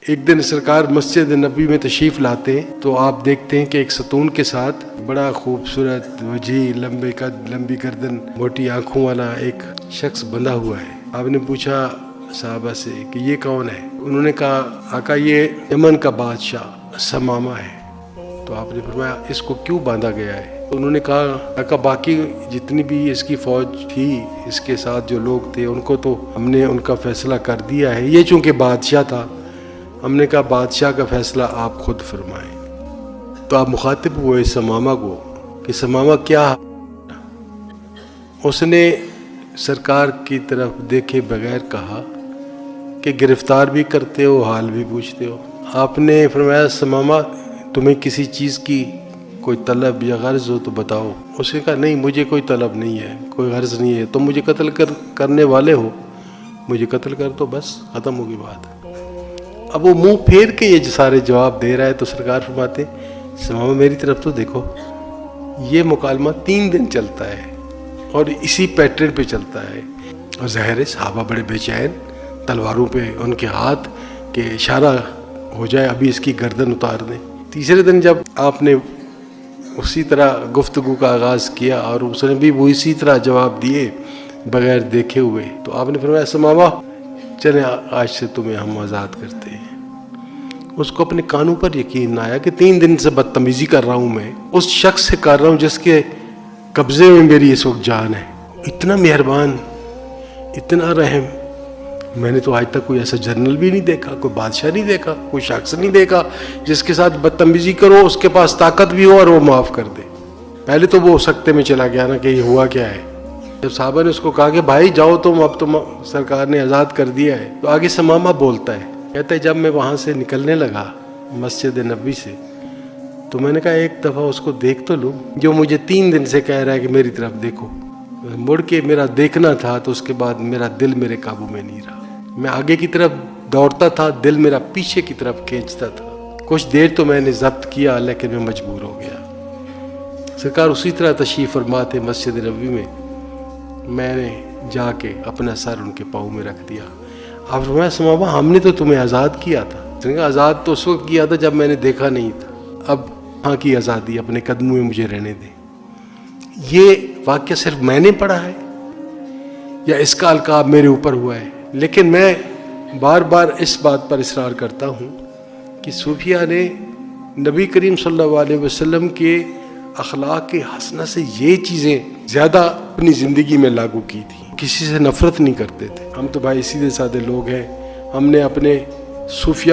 ایک دن سرکار مسجد نبی میں تشریف لاتے ہیں تو آپ دیکھتے ہیں کہ ایک ستون کے ساتھ بڑا خوبصورت وجیح لمبے قد لمبی گردن موٹی آنکھوں والا ایک شخص بندھا ہوا ہے۔ آپ نے پوچھا صحابہ سے کہ یہ کون ہے؟ انہوں نے کہا آقا یہ یمن کا بادشاہ ثمامہ ہے۔ تو آپ نے فرمایا اس کو کیوں باندھا گیا ہے؟ تو انہوں نے کہا آقا باقی جتنی بھی اس کی فوج تھی، اس کے ساتھ جو لوگ تھے، ان کو تو ہم نے ان کا فیصلہ کر دیا ہے، یہ چونکہ بادشاہ تھا۔ ہم نے کہا بادشاہ کا فیصلہ آپ خود فرمائیں۔ تو آپ مخاطب ہوئے ثمامہ کو کہ ثمامہ کیا؟ اس نے سرکار کی طرف دیکھے بغیر کہا کہ گرفتار بھی کرتے ہو، حال بھی پوچھتے ہو۔ آپ نے فرمایا ثمامہ تمہیں کسی چیز کی کوئی طلب یا غرض ہو تو بتاؤ۔ اس نے کہا نہیں مجھے کوئی طلب نہیں ہے، کوئی غرض نہیں ہے، تم مجھے قتل کرنے والے ہو، مجھے قتل کر دو، بس ختم ہوگی بات۔ اب وہ منہ پھیر کے یہ سارے جواب دے رہا ہے تو سرکار فرماتے ثمامہ میری طرف تو دیکھو، یہ مکالمہ 3 دن چلتا ہے اور اسی پیٹرن پہ چلتا ہے، اور ظاہر ہے صحابہ بڑے بے چین، تلواروں پہ ان کے ہاتھ کہ اشارہ ہو جائے ابھی اس کی گردن اتار دیں۔ تیسرے دن جب آپ نے اسی طرح گفتگو کا آغاز کیا اور اس نے بھی وہ اسی طرح جواب دیے بغیر دیکھے ہوئے، تو آپ نے فرمایا ثمامہ چلے آج سے تمہیں ہم آزاد کرتے ہیں۔ اس کو اپنے کانوں پر یقین نہ آیا کہ 3 دن سے بدتمیزی کر رہا ہوں، میں اس شخص سے کر رہا ہوں جس کے قبضے میں میری اس وقت جان ہے۔ اتنا مہربان، اتنا رحم، میں نے تو آج تک کوئی ایسا جنرل بھی نہیں دیکھا، کوئی بادشاہ نہیں دیکھا، کوئی شخص نہیں دیکھا جس کے ساتھ بدتمیزی کرو اس کے پاس طاقت بھی ہو اور وہ معاف کر دے۔ پہلے تو وہ سکتے میں چلا گیا نا کہ یہ ہوا کیا ہے۔ جب صحابہ نے اس کو کہا کہ بھائی جاؤ تم، اب تم سرکار نے آزاد کر دیا ہے، تو آگے ثمامہ بولتا ہے، کہتا ہے جب میں وہاں سے نکلنے لگا مسجد نبی سے تو میں نے کہا ایک دفعہ اس کو دیکھ تو لوں، جو مجھے 3 دن سے کہہ رہا ہے کہ میری طرف دیکھو۔ مڑ کے میرا دیکھنا تھا تو اس کے بعد میرا دل میرے قابو میں نہیں رہا، میں آگے کی طرف دوڑتا تھا، دل میرا پیچھے کی طرف کھینچتا تھا۔ کچھ دیر تو میں نے ضبط کیا لیکن میں مجبور ہو گیا۔ سرکار اسی طرح تشریف فرما تھے مسجد نبوی میں نے جا کے اپنا سر ان کے پاؤں میں رکھ دیا۔ آپ فرمایا ثمامہ ہم نے تو تمہیں آزاد کیا تھا۔ اس نے کہا آزاد تو اس وقت کیا تھا جب میں نے دیکھا نہیں تھا، اب ہاں کی آزادی اپنے قدموں میں مجھے رہنے دیں۔ یہ واقعہ صرف میں نے پڑھا ہے یا اس کا القاب میرے اوپر ہوا ہے، لیکن میں بار بار اس بات پر اصرار کرتا ہوں کہ صوفیہ نے نبی کریم صلی اللہ علیہ وسلم کے اخلاق حسنہ سے یہ چیزیں زیادہ اپنی زندگی میں لاگو کی تھی۔ کسی سے نفرت نہیں کرتے تھے۔ ہم تو بھائی سیدھے سادے لوگ ہیں، ہم نے اپنے صوفیہ